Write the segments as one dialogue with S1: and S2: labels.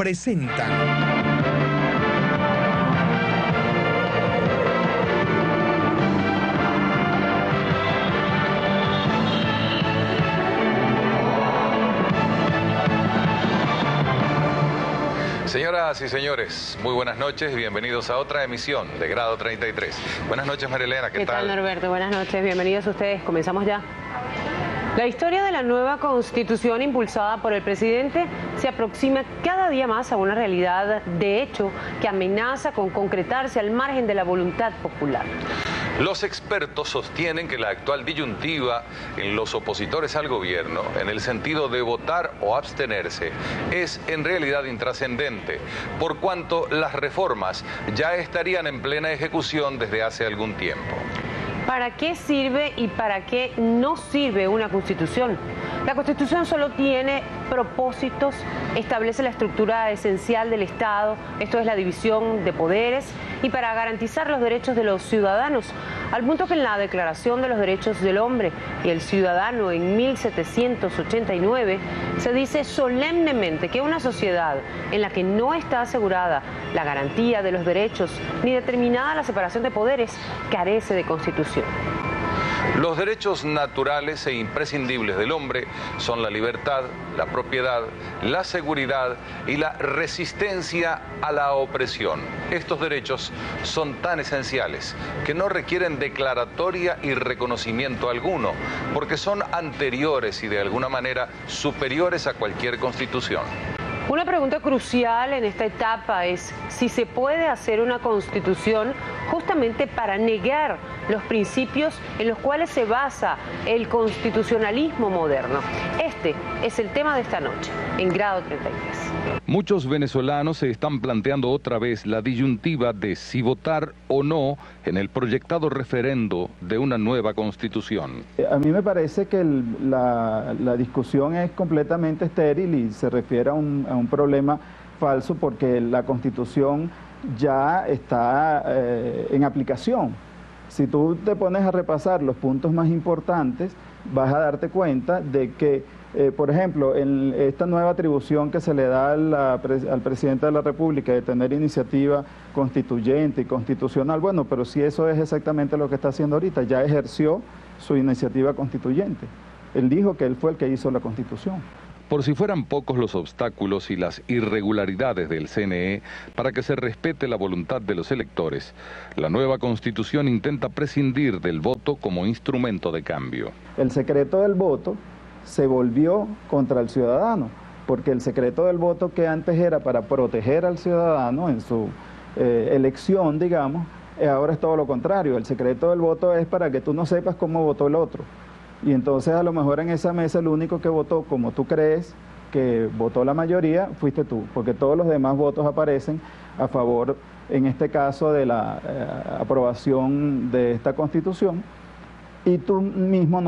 S1: presentan.
S2: Señoras y señores, muy buenas noches y bienvenidos a otra emisión de Grado 33. Buenas noches, María Elena, ¿qué tal?
S3: ¿Qué tal, Norberto? Buenas noches, bienvenidos ustedes. Comenzamos ya. La historia de la nueva Constitución impulsada por el presidente se aproxima cada día más a una realidad de hecho que amenaza con concretarse al margen de la voluntad popular.
S2: Los expertos sostienen que la actual disyuntiva en los opositores al gobierno, en el sentido de votar o abstenerse, es en realidad intrascendente, por cuanto las reformas ya estarían en plena ejecución desde hace algún tiempo.
S3: ¿Para qué sirve y para qué no sirve una Constitución? La Constitución solo tiene propósitos, establece la estructura esencial del Estado, esto es la división de poderes, y para garantizar los derechos de los ciudadanos, al punto que en la Declaración de los Derechos del Hombre y el Ciudadano en 1789 se dice solemnemente que una sociedad en la que no está asegurada la garantía de los derechos ni determinada la separación de poderes carece de Constitución.
S2: Los derechos naturales e imprescindibles del hombre son la libertad, la propiedad, la seguridad y la resistencia a la opresión. Estos derechos son tan esenciales que no requieren declaratoria y reconocimiento alguno, porque son anteriores y de alguna manera superiores a cualquier constitución.
S3: Una pregunta crucial en esta etapa es si se puede hacer una constitución justamente para negar los principios en los cuales se basa el constitucionalismo moderno. Este es el tema de esta noche, en Grado 33.
S2: Muchos venezolanos se están planteando otra vez la disyuntiva de si votar o no en el proyectado referendo de una nueva constitución.
S4: A mí me parece que la discusión es completamente estéril y se refiere a un problema falso porque la Constitución ya está en aplicación. Si tú te pones a repasar los puntos más importantes, vas a darte cuenta de que, por ejemplo, en esta nueva atribución que se le da al presidente de la República de tener iniciativa constituyente y constitucional, bueno, pero si eso es exactamente lo que está haciendo ahorita, ya ejerció su iniciativa constituyente. Él dijo que él fue el que hizo la Constitución.
S2: Por si fueran pocos los obstáculos y las irregularidades del CNE para que se respete la voluntad de los electores, la nueva Constitución intenta prescindir del voto como instrumento de cambio.
S4: El secreto del voto se volvió contra el ciudadano, porque el secreto del voto que antes era para proteger al ciudadano en su elección, digamos, ahora es todo lo contrario. El secreto del voto es para que tú no sepas cómo votó el otro. Y entonces a lo mejor en esa mesa el único que votó como tú crees que votó la mayoría fuiste tú, porque todos los demás votos aparecen a favor, en este caso, de la aprobación de esta Constitución, y tú mismo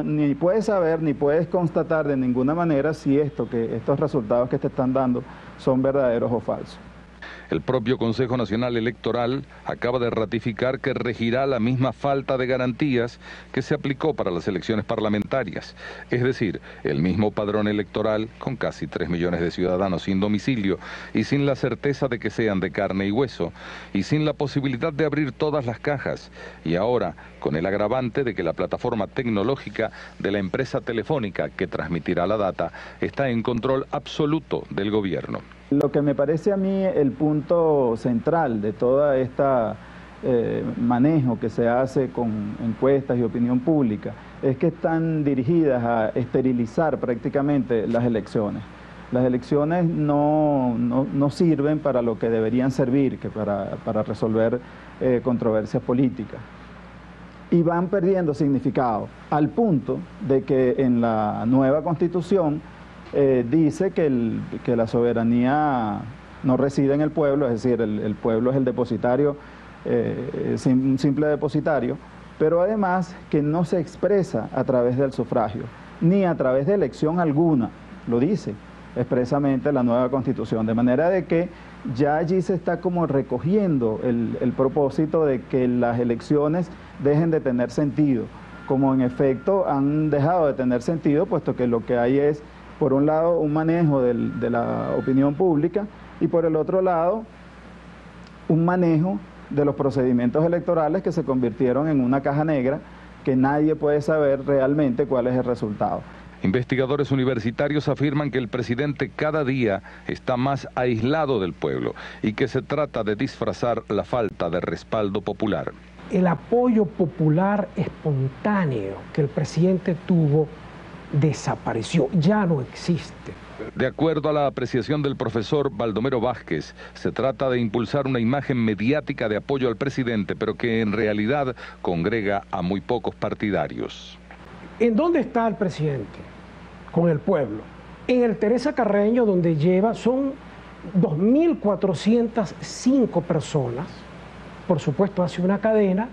S4: ni puedes saber ni puedes constatar de ninguna manera si estos resultados que te están dando son verdaderos o falsos.
S2: El propio Consejo Nacional Electoral acaba de ratificar que regirá la misma falta de garantías que se aplicó para las elecciones parlamentarias. Es decir, el mismo padrón electoral con casi 3 millones de ciudadanos sin domicilio y sin la certeza de que sean de carne y hueso y sin la posibilidad de abrir todas las cajas. Y ahora, con el agravante de que la plataforma tecnológica de la empresa telefónica que transmitirá la data está en control absoluto del gobierno.
S4: Lo que me parece a mí el punto central de toda esta manejo que se hace con encuestas y opinión pública es que están dirigidas a esterilizar prácticamente las elecciones. Las elecciones no sirven para lo que deberían servir, que para resolver controversias políticas. Y van perdiendo significado, al punto de que en la nueva Constitución dice que la soberanía no reside en el pueblo, es decir, el pueblo es el depositario, un simple depositario, pero además que no se expresa a través del sufragio, ni a través de elección alguna, lo dice expresamente la nueva Constitución, de manera de que ya allí se está como recogiendo el propósito de que las elecciones dejen de tener sentido, como en efecto han dejado de tener sentido, puesto que lo que hay es, por un lado, un manejo de la opinión pública y por el otro lado, un manejo de los procedimientos electorales que se convirtieron en una caja negra que nadie puede saber realmente cuál es el resultado.
S2: Investigadores universitarios afirman que el presidente cada día está más aislado del pueblo y que se trata de disfrazar la falta de respaldo popular.
S1: El apoyo popular espontáneo que el presidente tuvo desapareció, ya no existe.
S2: De acuerdo a la apreciación del profesor Baldomero Vázquez, se trata de impulsar una imagen mediática de apoyo al presidente, pero que en realidad congrega a muy pocos partidarios.
S1: ¿En dónde está el presidente? Con el pueblo. En el Teresa Carreño, donde son 2.405 personas. Por supuesto, hace una cadena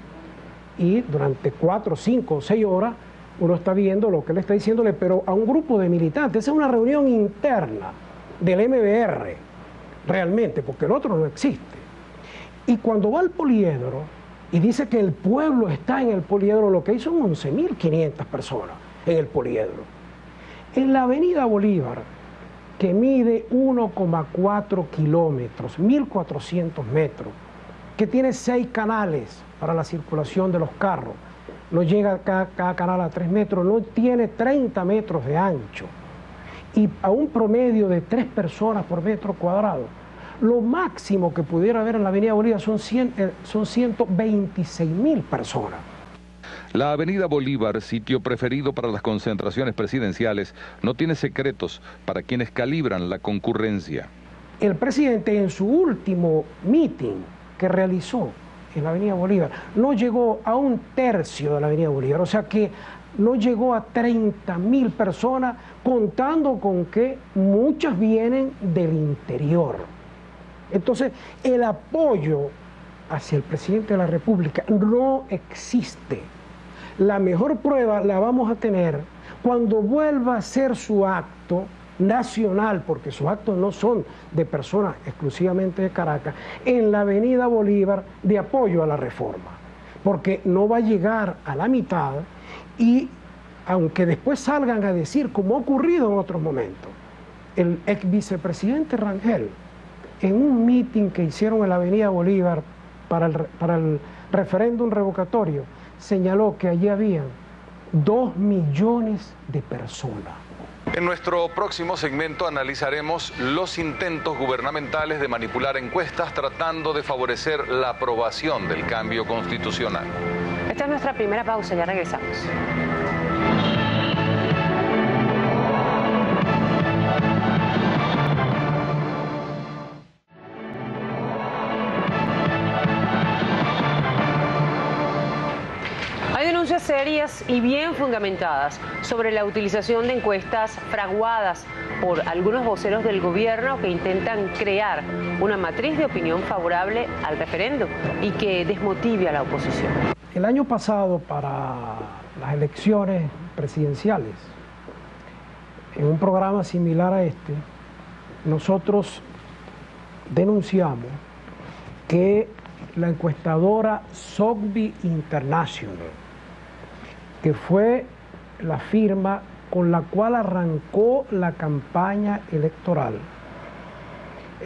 S1: y durante 4, 5 o 6 horas uno está viendo lo que él está diciéndole, pero a un grupo de militantes. Esa es una reunión interna del MBR, realmente, porque el otro no existe. Y cuando va al poliedro y dice que el pueblo está en el poliedro, lo que hay son 11.500 personas en el poliedro. En la avenida Bolívar, que mide 1,4 kilómetros, 1.400 metros, que tiene 6 canales para la circulación de los carros, no llega cada canal a 3 metros, no tiene 30 metros de ancho y a un promedio de 3 personas por metro cuadrado. Lo máximo que pudiera haber en la avenida Bolívar son 126.000 personas.
S2: La avenida Bolívar, sitio preferido para las concentraciones presidenciales, no tiene secretos para quienes calibran la concurrencia.
S1: El presidente en su último meeting que realizó en la avenida Bolívar no llegó a 1/3 de la avenida Bolívar, o sea que no llegó a 30.000 personas, contando con que muchas vienen del interior. Entonces, el apoyo hacia el presidente de la República no existe. La mejor prueba la vamos a tener cuando vuelva a hacer su acto nacional, porque sus actos no son de personas exclusivamente de Caracas, en la avenida Bolívar de apoyo a la reforma, porque no va a llegar a la mitad y aunque después salgan a decir, como ha ocurrido en otros momentos, el ex vicepresidente Rangel, en un mitin que hicieron en la avenida Bolívar para el referéndum revocatorio, señaló que allí habían 2 millones de personas.
S2: En nuestro próximo segmento analizaremos los intentos gubernamentales de manipular encuestas tratando de favorecer la aprobación del cambio constitucional.
S3: Esta es nuestra primera pausa, ya regresamos. Hay denuncias serias y bien fundamentadas sobre la utilización de encuestas fraguadas por algunos voceros del gobierno que intentan crear una matriz de opinión favorable al referendo y que desmotive a la oposición.
S1: El año pasado, para las elecciones presidenciales, en un programa similar a este, nosotros denunciamos que la encuestadora Sotheby International, que fue la firma con la cual arrancó la campaña electoral,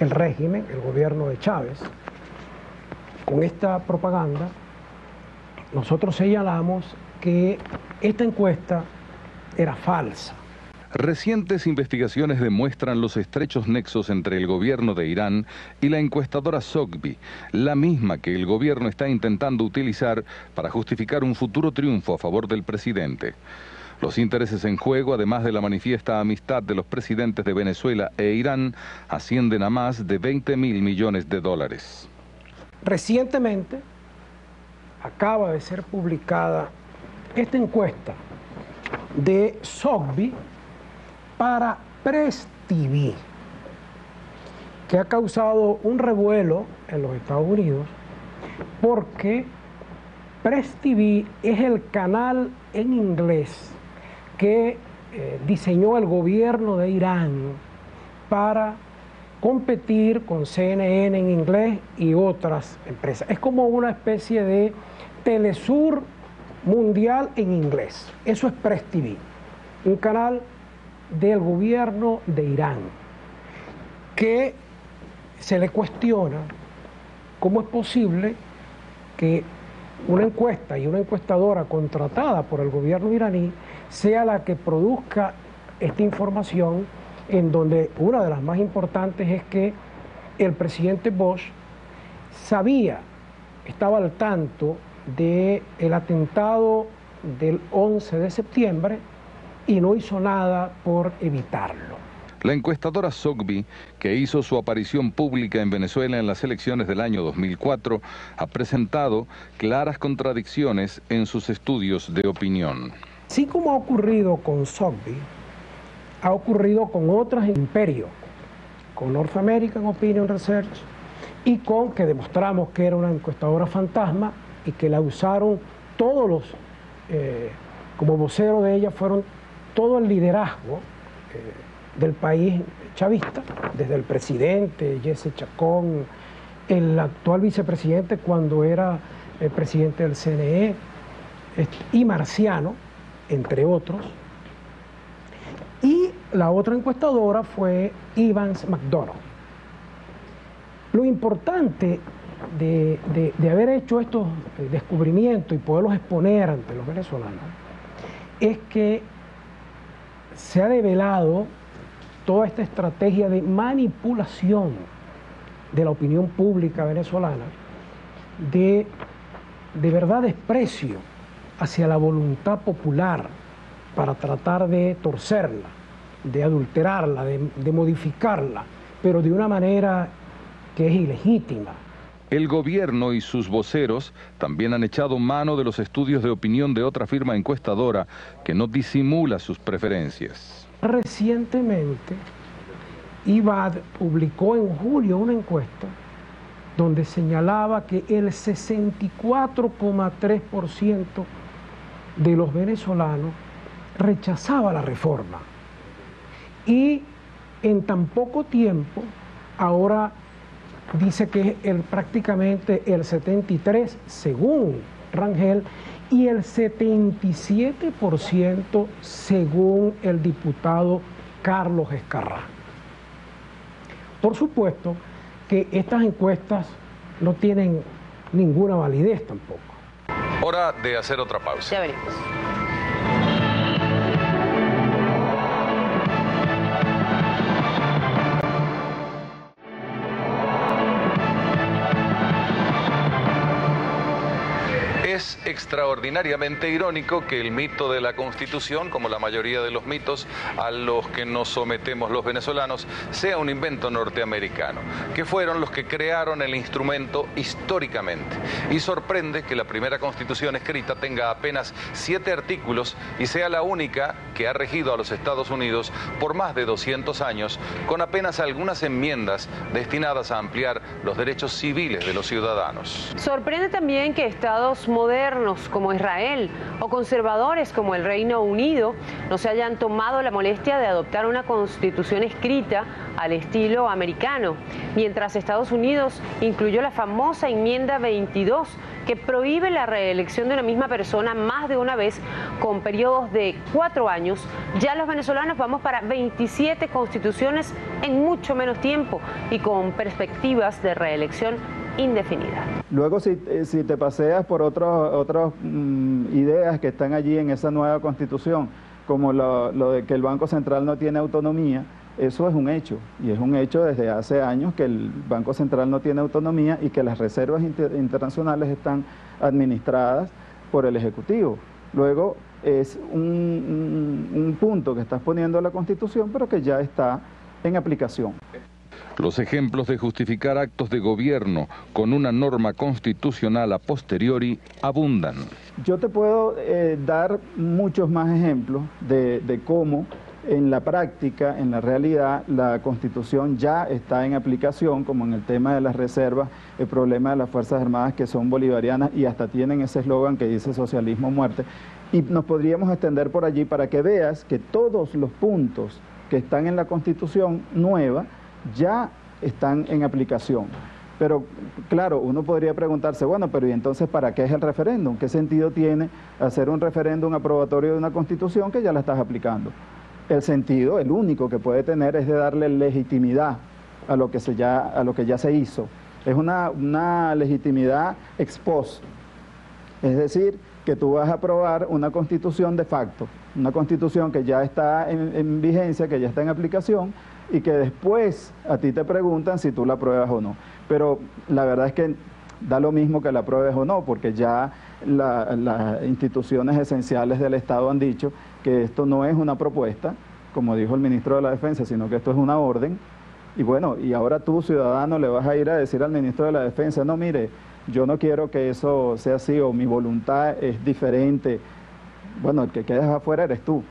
S1: el régimen, el gobierno de Chávez, con esta propaganda, nosotros señalamos que esta encuesta era falsa.
S2: Recientes investigaciones demuestran los estrechos nexos entre el gobierno de Irán y la encuestadora Sotheby, la misma que el gobierno está intentando utilizar para justificar un futuro triunfo a favor del presidente. Los intereses en juego, además de la manifiesta amistad de los presidentes de Venezuela e Irán, ascienden a más de 20.000 millones de dólares.
S1: Recientemente acaba de ser publicada esta encuesta de Sotheby para Press TV, que ha causado un revuelo en los Estados Unidos porque Press TV es el canal en inglés que diseñó el gobierno de Irán para competir con CNN en inglés y otras empresas. Es como una especie de Telesur mundial en inglés. Eso es Press TV, un canal del gobierno de Irán, que se le cuestiona cómo es posible que una encuesta y una encuestadora contratada por el gobierno iraní sea la que produzca esta información, en donde una de las más importantes es que el presidente Bush estaba al tanto del atentado del 11 de septiembre y no hizo nada por evitarlo.
S2: La encuestadora Zogby, que hizo su aparición pública en Venezuela en las elecciones del año 2004, ha presentado claras contradicciones en sus estudios de opinión.
S1: Así como ha ocurrido con Zogby, ha ocurrido con otras imperios, con North American Opinion Research y con que demostramos que era una encuestadora fantasma y que la usaron todos los, como vocero de ella fueron todo el liderazgo del país chavista, desde el presidente Jesse Chacón, el actual vicepresidente cuando era el presidente del CNE, y Marciano, entre otros. Y la otra encuestadora fue Evans McDonald. Lo importante de haber hecho estos descubrimientos y poderlos exponer ante los venezolanos es que se ha develado toda esta estrategia de manipulación de la opinión pública venezolana, de verdad desprecio hacia la voluntad popular para tratar de torcerla, de adulterarla, de modificarla, pero de una manera que es ilegítima.
S2: El gobierno y sus voceros también han echado mano de los estudios de opinión de otra firma encuestadora que no disimula sus preferencias.
S1: Recientemente, IBAD publicó en julio una encuesta donde señalaba que el 64,3% de los venezolanos rechazaba la reforma. Y en tan poco tiempo, ahora dice que es prácticamente el 73%, según Rangel, y el 77% según el diputado Carlos Escarrá. Por supuesto que estas encuestas no tienen ninguna validez tampoco.
S2: Hora de hacer otra pausa.
S3: Ya veremos.
S2: Es extraordinariamente irónico que el mito de la Constitución, como la mayoría de los mitos a los que nos sometemos los venezolanos, sea un invento norteamericano, que fueron los que crearon el instrumento históricamente. Y sorprende que la primera Constitución escrita tenga apenas 7 artículos y sea la única que ha regido a los Estados Unidos por más de 200 años, con apenas algunas enmiendas destinadas a ampliar los derechos civiles de los ciudadanos.
S3: Sorprende también que estados modernos como Israel o conservadores como el Reino Unido no se hayan tomado la molestia de adoptar una constitución escrita al estilo americano, mientras Estados Unidos incluyó la famosa enmienda 22 que prohíbe la reelección de una misma persona más de una vez con periodos de 4 años. Ya los venezolanos vamos para 27 constituciones en mucho menos tiempo y con perspectivas de reelección indefinida.
S4: Luego, si te paseas por otras ideas que están allí en esa nueva constitución, como lo de que el Banco Central no tiene autonomía, eso es un hecho, y es un hecho desde hace años que el Banco Central no tiene autonomía y que las reservas internacionales están administradas por el Ejecutivo. Luego, es un punto que estás poniendo en la Constitución, pero que ya está en aplicación.
S2: Los ejemplos de justificar actos de gobierno con una norma constitucional a posteriori abundan.
S4: Yo te puedo dar muchos más ejemplos de cómo en la práctica, en la realidad, la Constitución ya está en aplicación, como en el tema de las reservas, el problema de las Fuerzas Armadas que son bolivarianas y hasta tienen ese eslogan que dice socialismo o muerte. Y nos podríamos extender por allí para que veas que todos los puntos que están en la Constitución nueva ya están en aplicación. Pero claro, uno podría preguntarse, bueno, pero ¿y entonces para qué es el referéndum? ¿Qué sentido tiene hacer un referéndum aprobatorio de una Constitución que ya la estás aplicando? El sentido, el único que puede tener, es de darle legitimidad a lo que ya se hizo. Es una legitimidad ex post, es decir, que tú vas a aprobar una constitución de facto, una constitución que ya está en vigencia, que ya está en aplicación, y que después a ti te preguntan si tú la apruebas o no. Pero la verdad es que da lo mismo que la apruebes o no, porque ya las instituciones esenciales del Estado han dicho que esto no es una propuesta, como dijo el ministro de la Defensa, sino que esto es una orden. Y bueno, y ahora tú, ciudadano, le vas a ir a decir al ministro de la Defensa, no, mire, yo no quiero que eso sea así, o mi voluntad es diferente. Bueno, el que quedas afuera eres tú.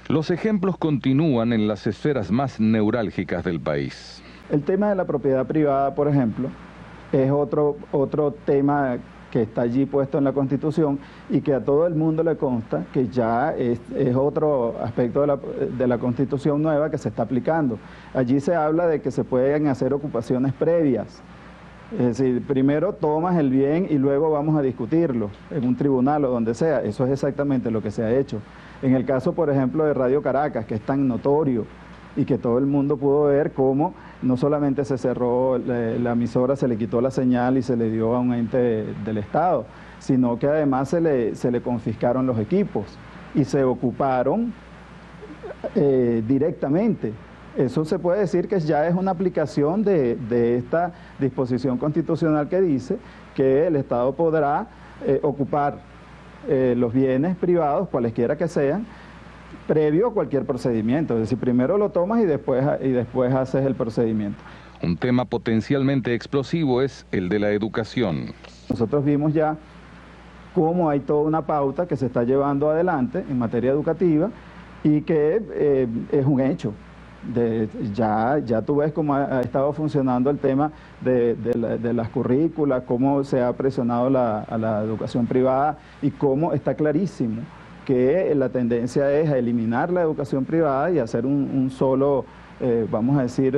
S2: Los ejemplos continúan en las esferas más neurálgicas del país.
S4: El tema de la propiedad privada, por ejemplo, es otro tema que está allí puesto en la Constitución y que a todo el mundo le consta que ya es otro aspecto de la Constitución nueva que se está aplicando. Allí se habla de que se pueden hacer ocupaciones previas. Es decir, primero tomas el bien y luego vamos a discutirlo en un tribunal o donde sea. Eso es exactamente lo que se ha hecho. En el caso, por ejemplo, de Radio Caracas, que es tan notorio y que todo el mundo pudo ver cómo no solamente se cerró la emisora, se le quitó la señal y se le dio a un ente del Estado, sino que además se le confiscaron los equipos y se ocuparon directamente. Eso se puede decir que ya es una aplicación de esta disposición constitucional que dice que el Estado podrá ocupar los bienes privados, cualesquiera que sean, previo a cualquier procedimiento. Es decir, primero lo tomas y después haces el procedimiento.
S2: Un tema potencialmente explosivo es el de la educación. Nosotros
S4: vimos ya cómo hay toda una pauta que se está llevando adelante en materia educativa y que es un hecho. Ya tú ves cómo ha estado funcionando el tema de las currículas, cómo se ha presionado a la educación privada y cómo está clarísimo que la tendencia es a eliminar la educación privada y hacer un solo, vamos a decir,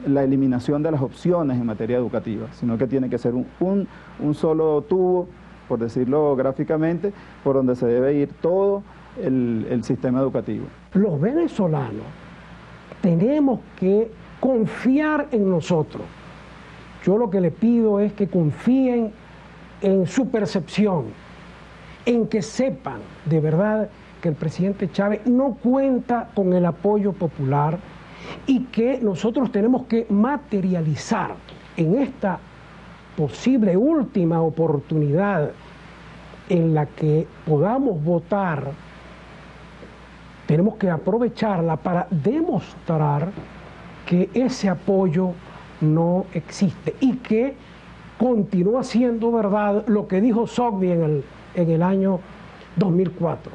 S4: la eliminación de las opciones en materia educativa, sino que tiene que ser un solo tubo, por decirlo gráficamente, por donde se debe ir todo el sistema educativo.
S1: Los venezolanos tenemos que confiar en nosotros. Yo lo que le pido es que confíen en su percepción, en que sepan de verdad que el presidente Chávez no cuenta con el apoyo popular y que nosotros tenemos que materializar en esta posible última oportunidad en la que podamos votar. Tenemos que aprovecharla para demostrar que ese apoyo no existe y que continúa siendo verdad lo que dijo Zogby en el año 2004,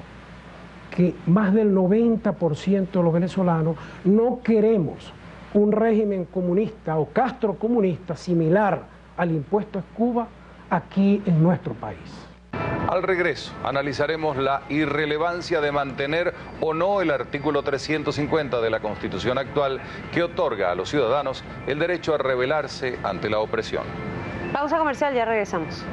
S1: que más del 90% de los venezolanos no queremos un régimen comunista o castrocomunista similar al impuesto a Cuba aquí en nuestro país.
S2: Al regreso, analizaremos la irrelevancia de mantener o no el artículo 350 de la Constitución actual que otorga a los ciudadanos el derecho a rebelarse ante la opresión.
S3: Pausa comercial, ya regresamos.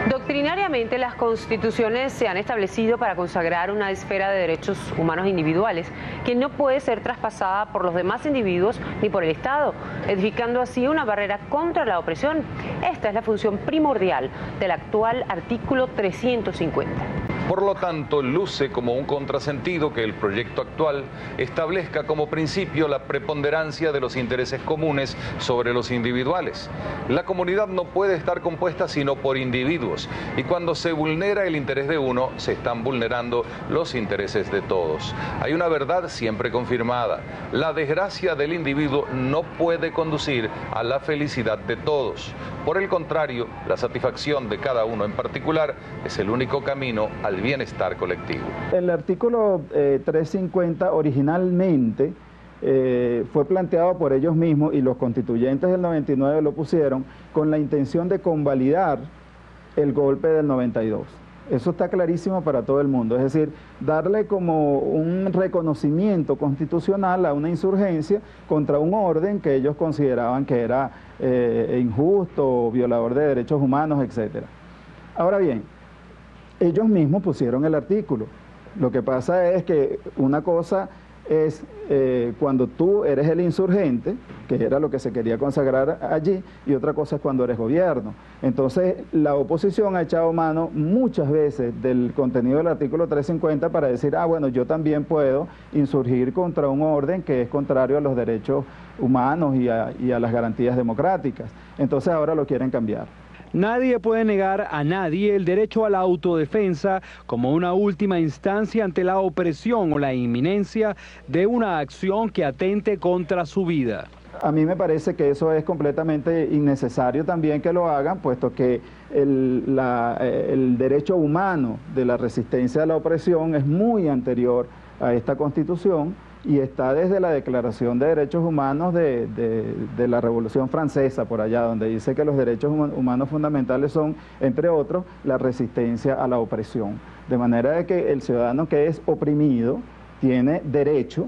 S3: Doctrinariamente, las constituciones se han establecido para consagrar una esfera de derechos humanos individuales que no puede ser traspasada por los demás individuos ni por el Estado, edificando así una barrera contra la opresión. Esta es la función primordial del actual artículo 350.
S2: Por lo tanto, luce como un contrasentido que el proyecto actual establezca como principio la preponderancia de los intereses comunes sobre los individuales. La comunidad no puede estar compuesta sino por individuos, y cuando se vulnera el interés de uno, se están vulnerando los intereses de todos. Hay una verdad siempre confirmada: la desgracia del individuo no puede conducir a la felicidad de todos. Por el contrario, la satisfacción de cada uno en particular es el único camino al bienestar colectivo.
S4: El artículo 350 originalmente fue planteado por ellos mismos y los constituyentes del 99 lo pusieron con la intención de convalidar el golpe del 92. Eso está clarísimo para todo el mundo. Es decir, darle como un reconocimiento constitucional a una insurgencia contra un orden que ellos consideraban que era injusto, violador de derechos humanos, etc. Ahora bien, ellos mismos pusieron el artículo. Lo que pasa es que una cosa es cuando tú eres el insurgente, que era lo que se quería consagrar allí, y otra cosa es cuando eres gobierno. Entonces, la oposición ha echado mano muchas veces del contenido del artículo 350 para decir, bueno, yo también puedo insurgir contra un orden que es contrario a los derechos humanos y a las garantías democráticas. Entonces, ahora lo quieren cambiar.
S5: Nadie puede negar a nadie el derecho a la autodefensa como una última instancia ante la opresión o la inminencia de una acción que atente contra su vida.
S4: A mí me parece que eso es completamente innecesario también que lo hagan, puesto que el derecho humano de la resistencia a la opresión es muy anterior a esta Constitución y está desde la Declaración de Derechos Humanos de la Revolución Francesa, por allá, donde dice que los derechos humanos fundamentales son, entre otros, la resistencia a la opresión. De manera de que el ciudadano que es oprimido tiene derecho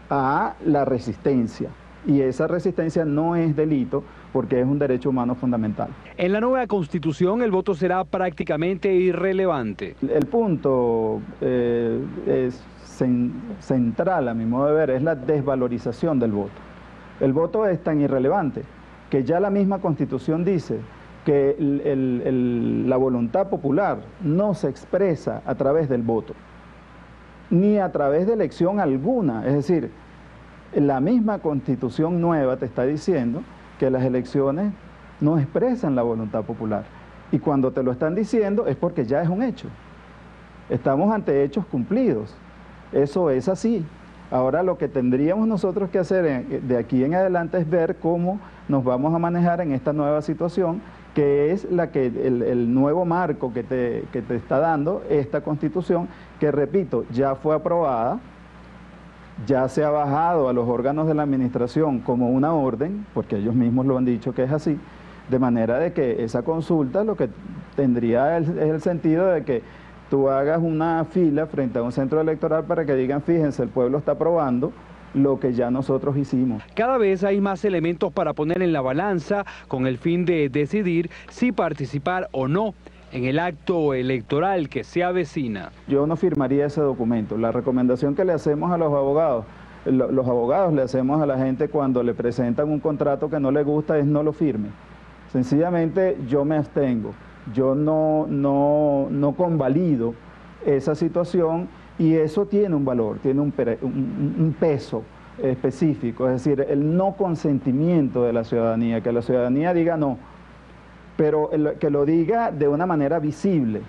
S4: a la resistencia. Y esa resistencia no es delito porque es un derecho humano fundamental.
S5: En la nueva Constitución el voto será prácticamente irrelevante.
S4: El punto central, a mi modo de ver, es la desvalorización del voto. El voto es tan irrelevante que ya la misma Constitución dice que la voluntad popular no se expresa a través del voto, ni a través de elección alguna. Es decir, la misma Constitución nueva te está diciendo que las elecciones no expresan la voluntad popular. Y cuando te lo están diciendo es porque ya es un hecho. Estamos ante hechos cumplidos. Eso es así. Ahora lo que tendríamos nosotros que hacer de aquí en adelante es ver cómo nos vamos a manejar en esta nueva situación, que es la que el nuevo marco que te está dando esta Constitución, que repito, ya fue aprobada, ya se ha bajado a los órganos de la administración como una orden, porque ellos mismos lo han dicho que es así, de manera de que esa consulta lo que tendría es el sentido de que tú hagas una fila frente a un centro electoral para que digan, fíjense, el pueblo está aprobando lo que ya nosotros hicimos.
S5: Cada vez hay más elementos para poner en la balanza con el fin de decidir si participar o no en el acto electoral que se avecina.
S4: Yo no firmaría ese documento. La recomendación que le hacemos a los abogados le hacemos a la gente cuando le presentan un contrato que no le gusta es no lo firme. Sencillamente yo me abstengo. Yo no convalido esa situación y eso tiene un valor, tiene un peso específico, es decir, el no consentimiento de la ciudadanía, que la ciudadanía diga no, pero que lo diga de una manera visible.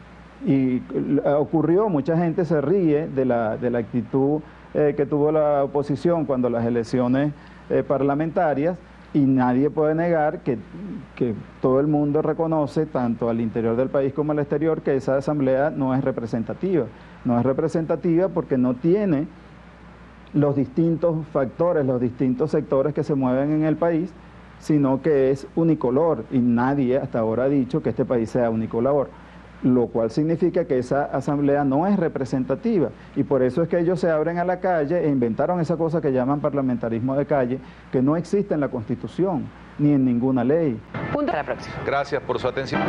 S4: Y ocurrió, mucha gente se ríe de la actitud que tuvo la oposición cuando las elecciones parlamentarias, y nadie puede negar que todo el mundo reconoce, tanto al interior del país como al exterior, que esa asamblea no es representativa. No es representativa porque no tiene los distintos factores, los distintos sectores que se mueven en el país, sino que es unicolor, y nadie hasta ahora ha dicho que este país sea unicolor, lo cual significa que esa asamblea no es representativa, y por eso es que ellos se abren a la calle e inventaron esa cosa que llaman parlamentarismo de calle, que no existe en la Constitución, ni en ninguna ley.
S3: Punto. Hasta la próxima.
S2: Gracias por su atención.